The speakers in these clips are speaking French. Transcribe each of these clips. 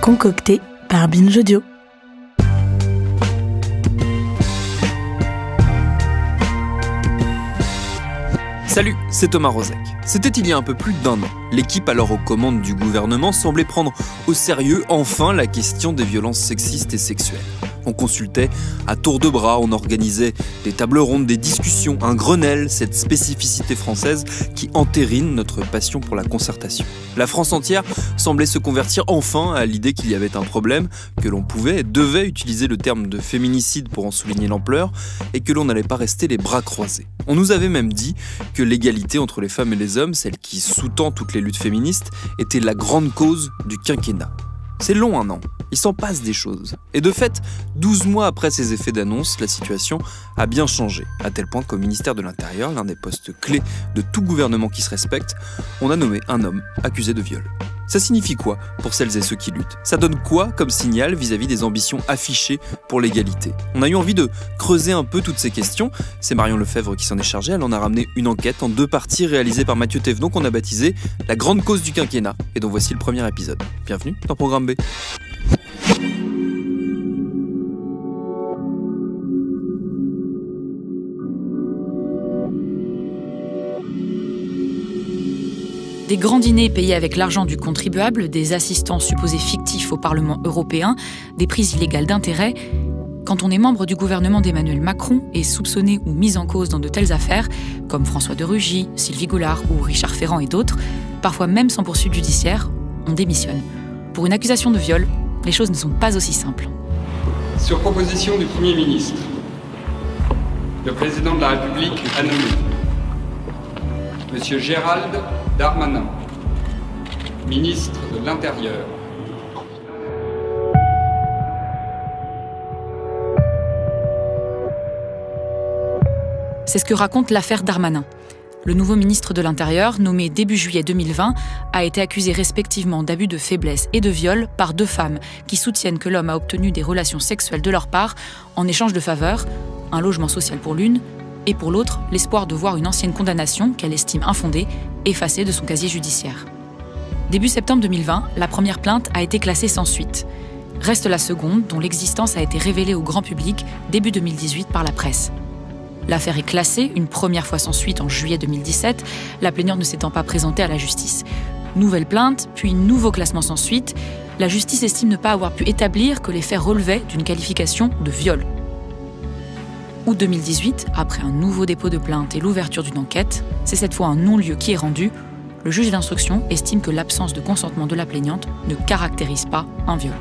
concocté par Binge Audio. Salut, c'est Thomas Rozek. C'était il y a un peu plus d'un an. L'équipe alors aux commandes du gouvernement semblait prendre au sérieux enfin la question des violences sexistes et sexuelles. On consultait à tour de bras, on organisait des tables rondes, des discussions, un Grenelle, cette spécificité française qui entérine notre passion pour la concertation. La France entière semblait se convertir enfin à l'idée qu'il y avait un problème, que l'on pouvait et devait utiliser le terme de féminicide pour en souligner l'ampleur et que l'on n'allait pas rester les bras croisés. On nous avait même dit que l'égalité entre les femmes et les hommes, celle qui sous-tend toutes les luttes féministes, était la grande cause du quinquennat. C'est long un an, il s'en passe des choses. Et de fait, 12 mois après ces effets d'annonce, la situation a bien changé, à tel point qu'au ministère de l'Intérieur, l'un des postes clés de tout gouvernement qui se respecte, on a nommé un homme accusé de viol. Ça signifie quoi pour celles et ceux qui luttent? Ça donne quoi comme signal vis-à-vis des ambitions affichées pour l'égalité? On a eu envie de creuser un peu toutes ces questions. C'est Marion Lefebvre qui s'en est chargée. Elle en a ramené une enquête en 2 parties réalisée par Mathieu Thévenot qu'on a baptisée « La grande cause du quinquennat » et dont voici le premier épisode. Bienvenue dans Programme B. Des grands dîners payés avec l'argent du contribuable, des assistants supposés fictifs au Parlement européen, des prises illégales d'intérêt. Quand on est membre du gouvernement d'Emmanuel Macron et soupçonné ou mis en cause dans de telles affaires, comme François de Rugy, Sylvie Goulard ou Richard Ferrand et d'autres, parfois même sans poursuite judiciaire, on démissionne. Pour une accusation de viol, les choses ne sont pas aussi simples. Sur proposition du Premier ministre, le président de la République a nommé M. Gérald Darmanin, ministre de l'Intérieur. C'est ce que raconte l'affaire Darmanin. Le nouveau ministre de l'Intérieur, nommé début juillet 2020, a été accusé respectivement d'abus de faiblesse et de viol par 2 femmes qui soutiennent que l'homme a obtenu des relations sexuelles de leur part en échange de faveurs, un logement social pour l'une, et pour l'autre, l'espoir de voir une ancienne condamnation, qu'elle estime infondée, effacée de son casier judiciaire. Début septembre 2020, la première plainte a été classée sans suite. Reste la seconde, dont l'existence a été révélée au grand public début 2018 par la presse. L'affaire est classée, une première fois sans suite en juillet 2017, la plaignante ne s'étant pas présentée à la justice. Nouvelle plainte, puis nouveau classement sans suite. La justice estime ne pas avoir pu établir que les faits relevaient d'une qualification de viol. Août 2018, après un nouveau dépôt de plainte et l'ouverture d'une enquête, c'est cette fois un non-lieu qui est rendu. Le juge d'instruction estime que l'absence de consentement de la plaignante ne caractérise pas un viol.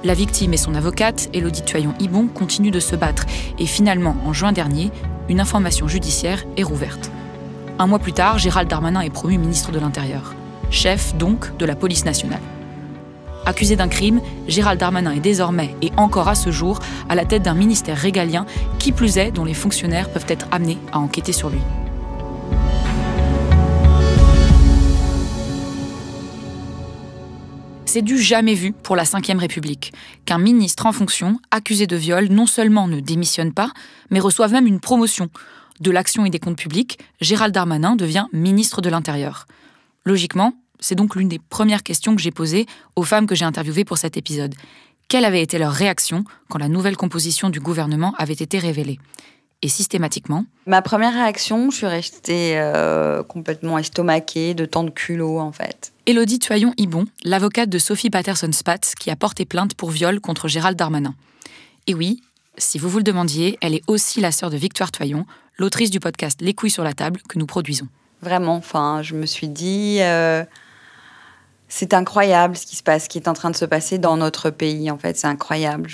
La victime et son avocate, Élodie Tuaillon-Hibon, continuent de se battre et finalement, en juin dernier, une information judiciaire est rouverte. 1 mois plus tard, Gérald Darmanin est promu ministre de l'Intérieur, chef donc de la police nationale. Accusé d'un crime, Gérald Darmanin est désormais, et encore à ce jour, à la tête d'un ministère régalien, qui plus est, dont les fonctionnaires peuvent être amenés à enquêter sur lui. C'est du jamais vu pour la Ve République, qu'un ministre en fonction, accusé de viol, non seulement ne démissionne pas, mais reçoive même une promotion. De l'action et des comptes publics, Gérald Darmanin devient ministre de l'Intérieur. Logiquement, c'est donc l'une des premières questions que j'ai posées aux femmes que j'ai interviewées pour cet épisode. Quelle avait été leur réaction quand la nouvelle composition du gouvernement avait été révélée? Et systématiquement... Ma première réaction, je suis restée complètement estomaquée, de tant de culot en fait. Élodie Tuaillon-Hibon, l'avocate de Sophie Patterson-Spatz, qui a porté plainte pour viol contre Gérald Darmanin. Et oui, si vous vous le demandiez, elle est aussi la sœur de Victoire Tuaillon, l'autrice du podcast Les couilles sur la table que nous produisons. Vraiment, enfin, je me suis dit... c'est incroyable ce qui se passe, ce qui est en train de se passer dans notre pays, en fait. C'est incroyable.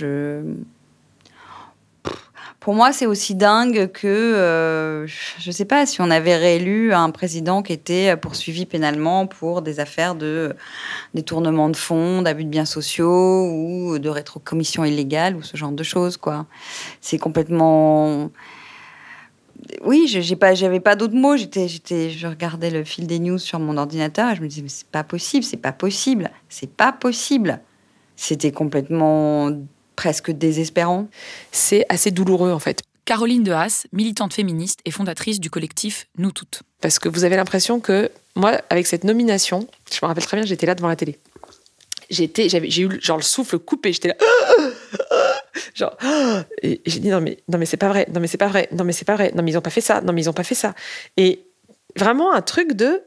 Pour moi, c'est aussi dingue que, je ne sais pas, si on avait réélu un président qui était poursuivi pénalement pour des affaires de détournement de fonds, d'abus de biens sociaux ou de rétrocommission illégale ou ce genre de choses, quoi. C'est complètement... Oui, j'avais pas d'autres mots. Je regardais le fil des news sur mon ordinateur et je me disais, mais c'est pas possible, c'est pas possible, c'est pas possible. C'était complètement presque désespérant. C'est assez douloureux, en fait. Caroline de Haas, militante féministe et fondatrice du collectif Nous Toutes. Parce que vous avez l'impression que, moi, avec cette nomination, je me rappelle très bien, j'étais là devant la télé. J'ai eu genre le souffle coupé, j'étais là... Genre, et j'ai dit non mais c'est pas vrai, non mais c'est pas vrai, non mais c'est pas vrai, non mais ils ont pas fait ça, non mais ils ont pas fait ça. Et vraiment un truc de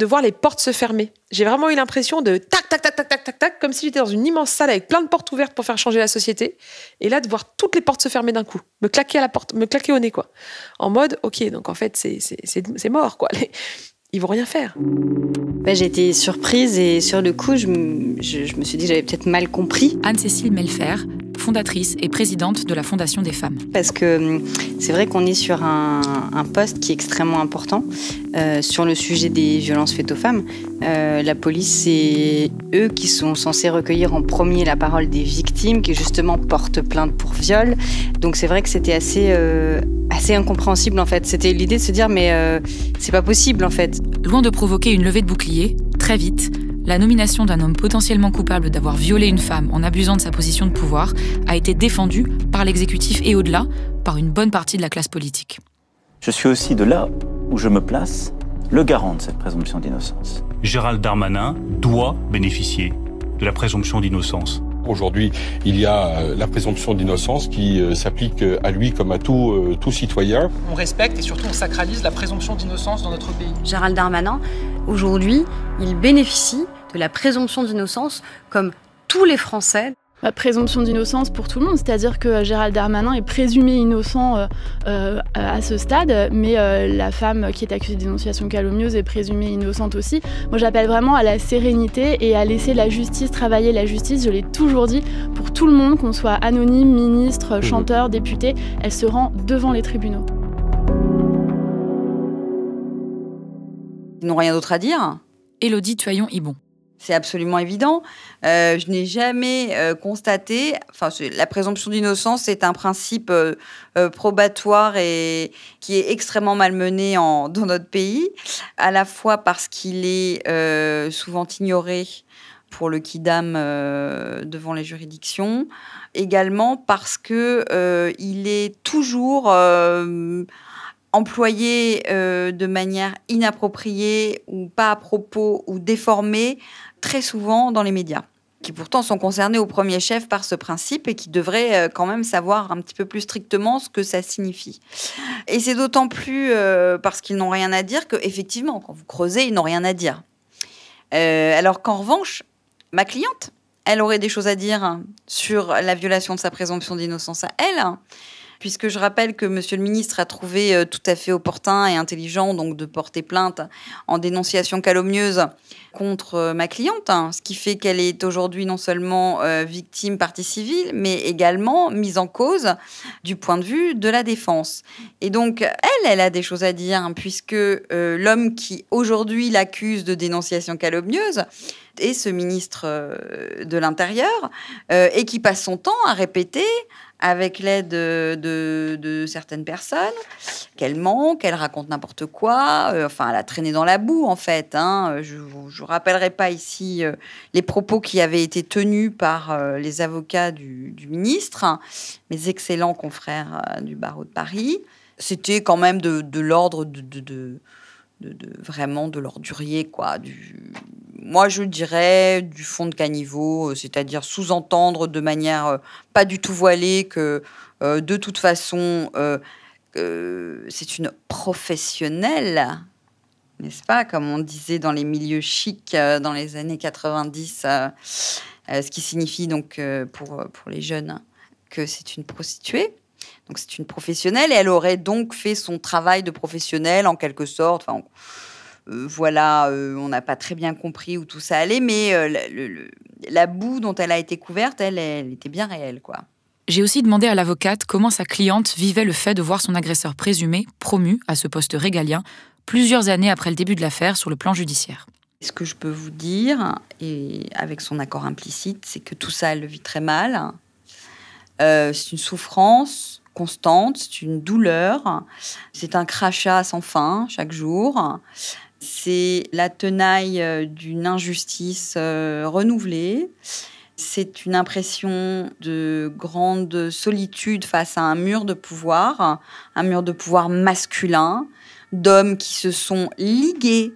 voir les portes se fermer. J'ai vraiment eu l'impression de tac, tac, tac, tac, tac, tac, tac, comme si j'étais dans une immense salle avec plein de portes ouvertes pour faire changer la société. Et là, de voir toutes les portes se fermer d'un coup, me claquer à la porte, me claquer au nez, quoi. En mode, ok, donc en fait, c'est mort, quoi. Ils vont rien faire. J'ai été surprise et sur le coup, je me suis dit que j'avais peut-être mal compris. Anne-Cécile Melfer, fondatrice et présidente de la Fondation des femmes. Parce que c'est vrai qu'on est sur un poste qui est extrêmement important sur le sujet des violences faites aux femmes. La police, c'est eux qui sont censés recueillir en premier la parole des victimes qui justement portent plainte pour viol. Donc c'est vrai que c'était assez incompréhensible en fait. C'était l'idée de se dire mais c'est pas possible en fait. Loin de provoquer une levée de bouclier, très vite, la nomination d'un homme potentiellement coupable d'avoir violé une femme en abusant de sa position de pouvoir a été défendue par l'exécutif et au-delà, par une bonne partie de la classe politique. Je suis aussi de là où je me place, le garant de cette présomption d'innocence. Gérald Darmanin doit bénéficier de la présomption d'innocence. Aujourd'hui, il y a la présomption d'innocence qui s'applique à lui comme à tout citoyen. On respecte et surtout on sacralise la présomption d'innocence dans notre pays. Gérald Darmanin, aujourd'hui, il bénéficie de la présomption d'innocence comme tous les Français. La présomption d'innocence pour tout le monde, c'est-à-dire que Gérald Darmanin est présumé innocent à ce stade, mais la femme qui est accusée de dénonciation calomnieuse est présumée innocente aussi. Moi j'appelle vraiment à la sérénité et à laisser la justice travailler la justice, je l'ai toujours dit, pour tout le monde, qu'on soit anonyme, ministre, chanteur, député, elle se rend devant les tribunaux. Ils n'ont rien d'autre à dire. Élodie Tuaillon-Ibon. C'est absolument évident. Je n'ai jamais constaté... Enfin, la présomption d'innocence, c'est un principe probatoire et qui est extrêmement malmené dans notre pays, à la fois parce qu'il est souvent ignoré pour le quidam devant les juridictions, également parce que il est toujours... employé de manière inappropriée ou pas à propos ou déformée très souvent dans les médias, qui pourtant sont concernés au premier chef par ce principe et qui devraient quand même savoir un petit peu plus strictement ce que ça signifie. Et c'est d'autant plus parce qu'ils n'ont rien à dire qu'effectivement, quand vous creusez, ils n'ont rien à dire. Alors qu'en revanche, ma cliente, elle aurait des choses à dire sur la violation de sa présomption d'innocence à elle, puisque je rappelle que Monsieur le ministre a trouvé tout à fait opportun et intelligent donc de porter plainte en dénonciation calomnieuse contre ma cliente, ce qui fait qu'elle est aujourd'hui non seulement victime partie civile, mais également mise en cause du point de vue de la défense. Et donc, elle a des choses à dire, puisque l'homme qui aujourd'hui l'accuse de dénonciation calomnieuse est ce ministre de l'Intérieur, et qui passe son temps à répéter avec l'aide de certaines personnes, qu'elle ment, qu'elle raconte n'importe quoi. Elle a traîné dans la boue, en fait. Je ne rappellerai pas ici les propos qui avaient été tenus par les avocats du ministre, mes excellents confrères du barreau de Paris. C'était quand même de l'ordre vraiment de l'ordurier, quoi. Moi, je dirais du fond de caniveau, c'est-à-dire sous-entendre de manière pas du tout voilée que, de toute façon, c'est une professionnelle, n'est-ce pas, comme on disait dans les milieux chics dans les années 90, ce qui signifie donc pour les jeunes que c'est une prostituée. Donc c'est une professionnelle et elle aurait donc fait son travail de professionnelle en quelque sorte. Enfin, on n'a pas très bien compris où tout ça allait, mais la boue dont elle a été couverte, elle était bien réelle, quoi. J'ai aussi demandé à l'avocate comment sa cliente vivait le fait de voir son agresseur présumé promu à ce poste régalien plusieurs années après le début de l'affaire sur le plan judiciaire. Ce que je peux vous dire, et avec son accord implicite, c'est que tout ça, elle le vit très mal. C'est une souffrance constante, c'est une douleur, c'est un crachat sans fin chaque jour. C'est la tenaille d'une injustice renouvelée. C'est une impression de grande solitude face à un mur de pouvoir masculin, d'hommes qui se sont ligués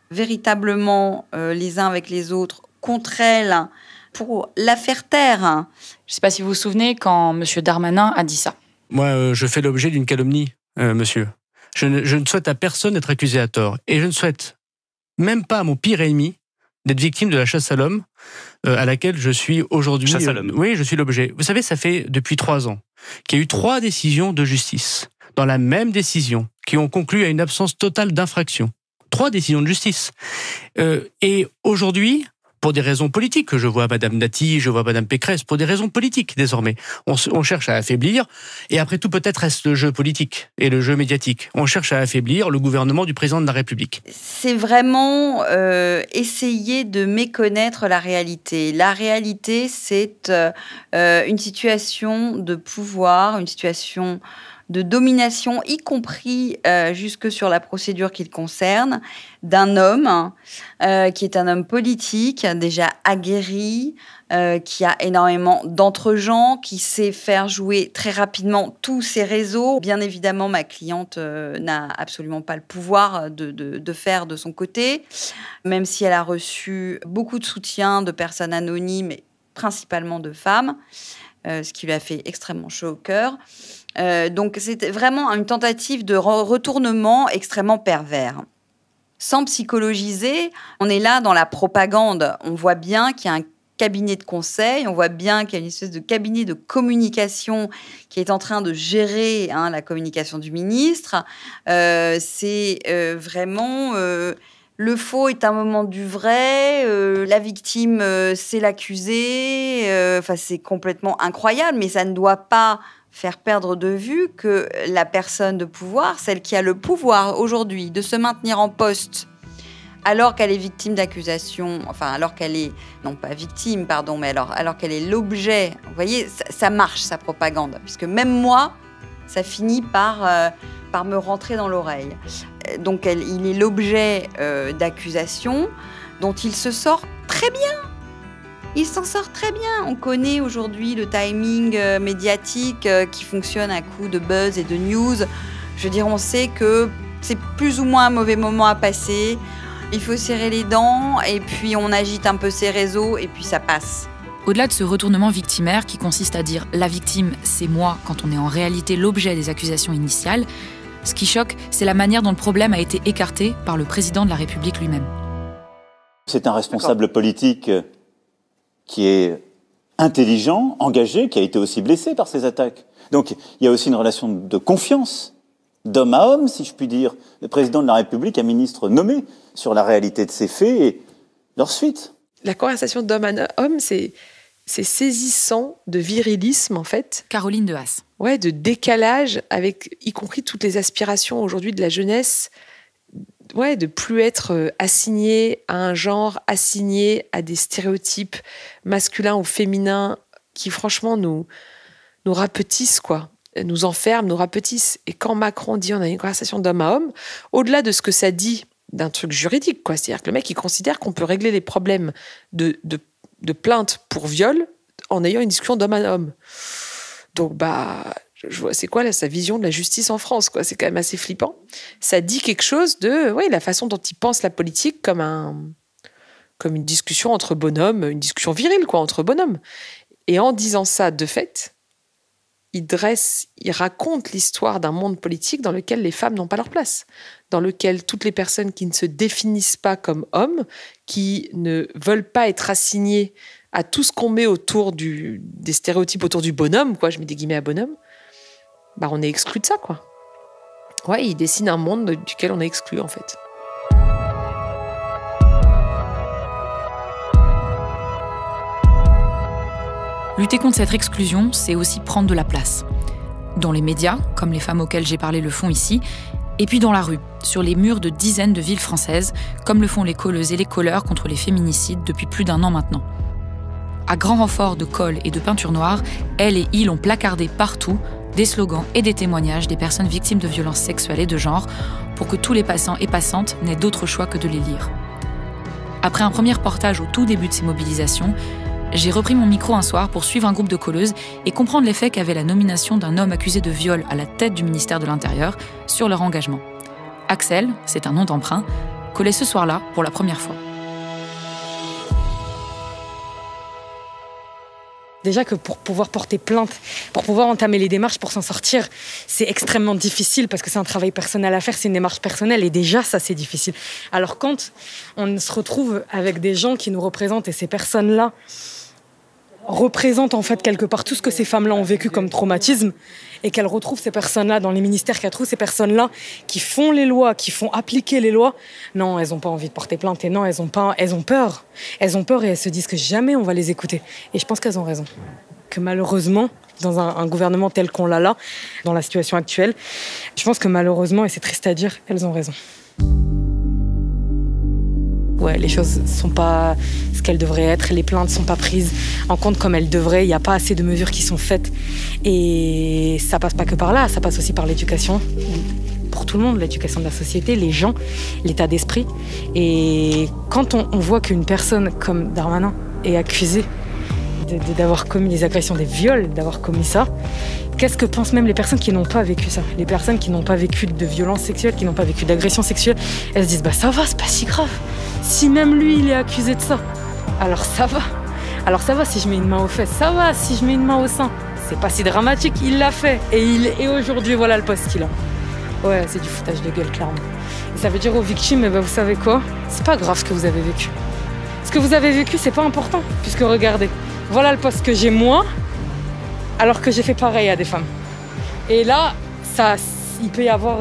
véritablement les uns avec les autres contre elle pour la faire taire. Je ne sais pas si vous vous souvenez quand M. Darmanin a dit ça. Moi, je fais l'objet d'une calomnie, monsieur. Je ne souhaite à personne d'être accusé à tort. Et je ne souhaite même pas à mon pire ennemi d'être victime de la chasse à l'homme à laquelle je suis aujourd'hui. Chasse à l'homme. Oui, je suis l'objet. Vous savez, ça fait depuis 3 ans qu'il y a eu 3 décisions de justice dans la même décision qui ont conclu à une absence totale d'infraction. 3 décisions de justice. Et aujourd'hui, pour des raisons politiques, que je vois Madame Dati, je vois Madame Pécresse, pour des raisons politiques désormais, on cherche à affaiblir, et après tout peut-être reste le jeu politique et le jeu médiatique. On cherche à affaiblir le gouvernement du président de la République. C'est vraiment essayer de méconnaître la réalité. La réalité, c'est une situation de pouvoir, une situation de domination, y compris jusque sur la procédure qui le concerne, d'un homme qui est un homme politique, déjà aguerri, qui a énormément d'entre-gens, qui sait faire jouer très rapidement tous ses réseaux. Bien évidemment, ma cliente n'a absolument pas le pouvoir de faire de son côté, même si elle a reçu beaucoup de soutien de personnes anonymes, et principalement de femmes, ce qui lui a fait extrêmement chaud au cœur. Donc c'était vraiment une tentative de retournement extrêmement pervers. Sans psychologiser, on est là dans la propagande. On voit bien qu'il y a un cabinet de conseil, on voit bien qu'il y a une espèce de cabinet de communication qui est en train de gérer la communication du ministre. C'est vraiment... le faux est un moment du vrai, la victime, c'est l'accusé. C'est complètement incroyable, mais ça ne doit pas faire perdre de vue que la personne de pouvoir, celle qui a le pouvoir aujourd'hui de se maintenir en poste alors qu'elle est victime d'accusations, alors qu'elle est, non pas victime, pardon, mais alors qu'elle est l'objet, vous voyez, ça marche, sa propagande, puisque même moi, ça finit par me rentrer dans l'oreille. Donc il est l'objet d'accusations dont il se sort très bien. Il s'en sort très bien. On connaît aujourd'hui le timing médiatique qui fonctionne à coup de buzz et de news. Je veux dire, on sait que c'est plus ou moins un mauvais moment à passer. Il faut serrer les dents et puis on agite un peu ses réseaux et puis ça passe. Au-delà de ce retournement victimaire qui consiste à dire « la victime, c'est moi » quand on est en réalité l'objet des accusations initiales, ce qui choque, c'est la manière dont le problème a été écarté par le président de la République lui-même. C'est un responsable politique qui est intelligent, engagé, qui a été aussi blessé par ces attaques. Donc il y a aussi une relation de confiance, d'homme à homme, si je puis dire. Le président de la République, un ministre nommé sur la réalité de ces faits et leur suite. La conversation d'homme à homme, c'est saisissant de virilisme, en fait. Caroline de Haas. Ouais, de décalage avec, y compris toutes les aspirations aujourd'hui de la jeunesse, ouais, de plus être assigné à un genre, assigné à des stéréotypes masculins ou féminins qui, franchement, nous rapetissent, quoi. Nous enferment, nous rapetissent. Et quand Macron dit on a une conversation d'homme à homme, au-delà de ce que ça dit d'un truc juridique, quoi. C'est-à-dire que le mec, il considère qu'on peut régler les problèmes de plainte pour viol en ayant une discussion d'homme à homme. Donc, je vois, c'est quoi là, sa vision de la justice en France, quoi. C'est quand même assez flippant. Ça dit quelque chose de la façon dont il pense la politique comme une discussion entre bonhommes, une discussion virile, quoi, entre bonhommes. Et en disant ça, de fait, il raconte l'histoire d'un monde politique dans lequel les femmes n'ont pas leur place, dans lequel toutes les personnes qui ne se définissent pas comme hommes, qui ne veulent pas être assignées à tout ce qu'on met autour des stéréotypes autour du bonhomme, quoi, je mets des guillemets à bonhomme, on est exclu de ça, quoi. Ouais, il dessine un monde duquel on est exclu, en fait. Lutter contre cette exclusion, c'est aussi prendre de la place. Dans les médias, comme les femmes auxquelles j'ai parlé le font ici, et puis dans la rue, sur les murs de dizaines de villes françaises, comme le font les colleuses et les colleurs contre les féminicides depuis plus d'1 an maintenant. À grand renfort de colle et de peinture noire, elles et ils ont placardé partout des slogans et des témoignages des personnes victimes de violences sexuelles et de genre pour que tous les passants et passantes n'aient d'autre choix que de les lire. Après un premier reportage au tout début de ces mobilisations, j'ai repris mon micro un soir pour suivre un groupe de colleuses et comprendre l'effet qu'avait la nomination d'un homme accusé de viol à la tête du ministère de l'Intérieur sur leur engagement. Axel, c'est un nom d'emprunt, collait ce soir-là pour la première fois. Déjà que pour pouvoir porter plainte, pour pouvoir entamer les démarches pour s'en sortir, c'est extrêmement difficile parce que c'est un travail personnel à faire, c'est une démarche personnelle et déjà ça c'est difficile. Alors quand on se retrouve avec des gens qui nous représentent et ces personnes-là représentent en fait quelque part tout ce que ces femmes-là ont vécu comme traumatisme et qu'elles retrouvent ces personnes-là dans les ministères, qu'elles trouvent ces personnes-là qui font les lois, qui font appliquer les lois, non, elles n'ont pas envie de porter plainte et non, elles ont peur. Elles ont peur et elles se disent que jamais on va les écouter. Et je pense qu'elles ont raison. Que malheureusement, dans un gouvernement tel qu'on l'a là, dans la situation actuelle, je pense que malheureusement, et c'est triste à dire, elles ont raison. Ouais, les choses ne sont pas ce qu'elles devraient être, les plaintes ne sont pas prises en compte comme elles devraient, il n'y a pas assez de mesures qui sont faites. Et ça passe pas que par là, ça passe aussi par l'éducation, pour tout le monde, l'éducation de la société, les gens, l'état d'esprit. Et quand on voit qu'une personne comme Darmanin est accusée d'avoir commis des agressions, des viols, d'avoir commis ça, qu'est-ce que pensent même les personnes qui n'ont pas vécu ça? Les personnes qui n'ont pas vécu de violences sexuelles, qui n'ont pas vécu d'agressions sexuelles, elles se disent ça va, c'est pas si grave. Si même lui, il est accusé de ça, alors ça va. Alors ça va si je mets une main aux fesses, ça va si je mets une main au sein. C'est pas si dramatique, il l'a fait. Et aujourd'hui, voilà le poste qu'il a. Ouais, c'est du foutage de gueule, clairement. Et ça veut dire aux victimes, vous savez quoi? C'est pas grave ce que vous avez vécu. Ce que vous avez vécu, c'est pas important. Puisque regardez, voilà le poste que j'ai moi, alors que j'ai fait pareil à des femmes. Et là, il peut y avoir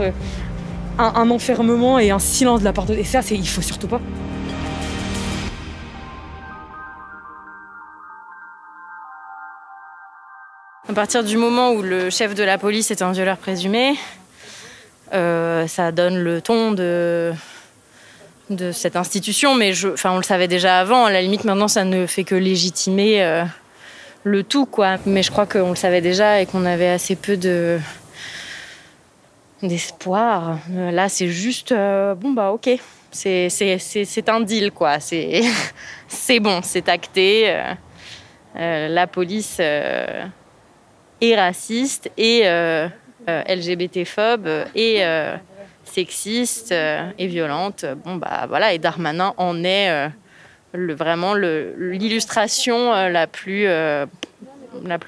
un enfermement et un silence de la part de... Et ça, il faut surtout pas. À partir du moment où le chef de la police est un violeur présumé, ça donne le ton de cette institution, mais on le savait déjà avant. À la limite, maintenant, ça ne fait que légitimer le tout, quoi. Mais je crois qu'on le savait déjà et qu'on avait assez peu d'espoir. Là, c'est juste, ok, c'est un deal, quoi. C'est bon, c'est acté. La police est raciste et LGBT-phobe et sexiste et violente. Voilà, et Darmanin en est vraiment l'illustration la plus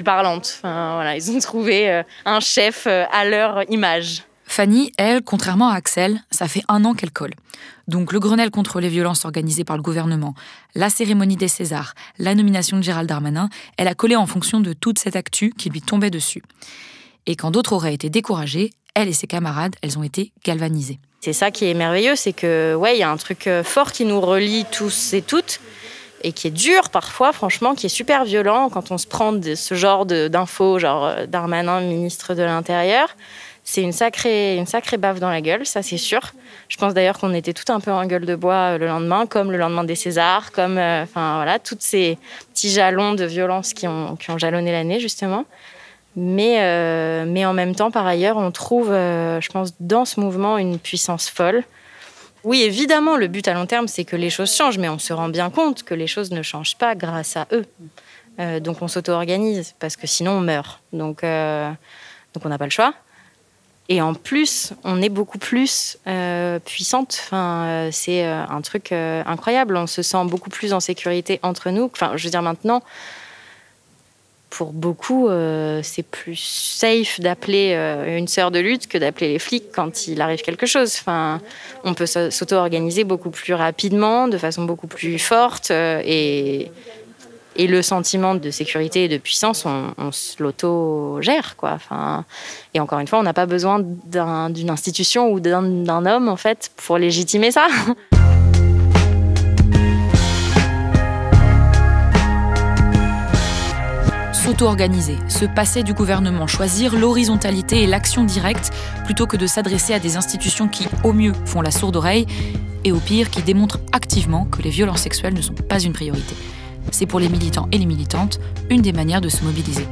parlante. Enfin, voilà, ils ont trouvé un chef à leur image. Fanny, elle, contrairement à Axel, ça fait 1 an qu'elle colle. Donc le Grenelle contre les violences organisé par le gouvernement, la cérémonie des Césars, la nomination de Gérald Darmanin, elle a collé en fonction de toute cette actu qui lui tombait dessus. Et quand d'autres auraient été découragés, elle et ses camarades, elles ont été galvanisées. C'est ça qui est merveilleux, c'est que il y a un truc fort qui nous relie tous et toutes, et qui est dur parfois, franchement, qui est super violent quand on se prend de ce genre d'infos, genre Darmanin, ministre de l'Intérieur. C'est une sacrée baffe dans la gueule, ça c'est sûr. Je pense d'ailleurs qu'on était tout un peu en gueule de bois le lendemain, comme le lendemain des Césars, comme tous ces petits jalons de violence qui ont jalonné l'année, justement. Mais en même temps, par ailleurs, on trouve, je pense, dans ce mouvement, une puissance folle. Oui, évidemment, le but à long terme, c'est que les choses changent, mais on se rend bien compte que les choses ne changent pas grâce à eux. Donc on s'auto-organise, parce que sinon on meurt. Donc on n'a pas le choix. Et en plus, on est beaucoup plus puissante. Enfin, c'est un truc incroyable. On se sent beaucoup plus en sécurité entre nous. Enfin, je veux dire, maintenant, pour beaucoup, c'est plus safe d'appeler une sœur de lutte que d'appeler les flics quand il arrive quelque chose. Enfin, on peut s'auto-organiser beaucoup plus rapidement, de façon beaucoup plus forte. Et le sentiment de sécurité et de puissance, on se l'auto-gère, quoi. Enfin, et encore une fois, on n'a pas besoin d'une institution ou d'un homme, en fait, pour légitimer ça. S'auto-organiser, se passer du gouvernement, choisir l'horizontalité et l'action directe plutôt que de s'adresser à des institutions qui, au mieux, font la sourde oreille et au pire, qui démontrent activement que les violences sexuelles ne sont pas une priorité. C'est pour les militants et les militantes une des manières de se mobiliser.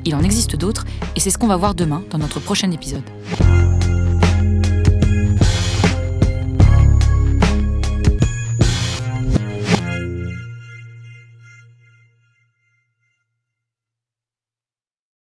Il en existe d'autres et c'est ce qu'on va voir demain dans notre prochain épisode.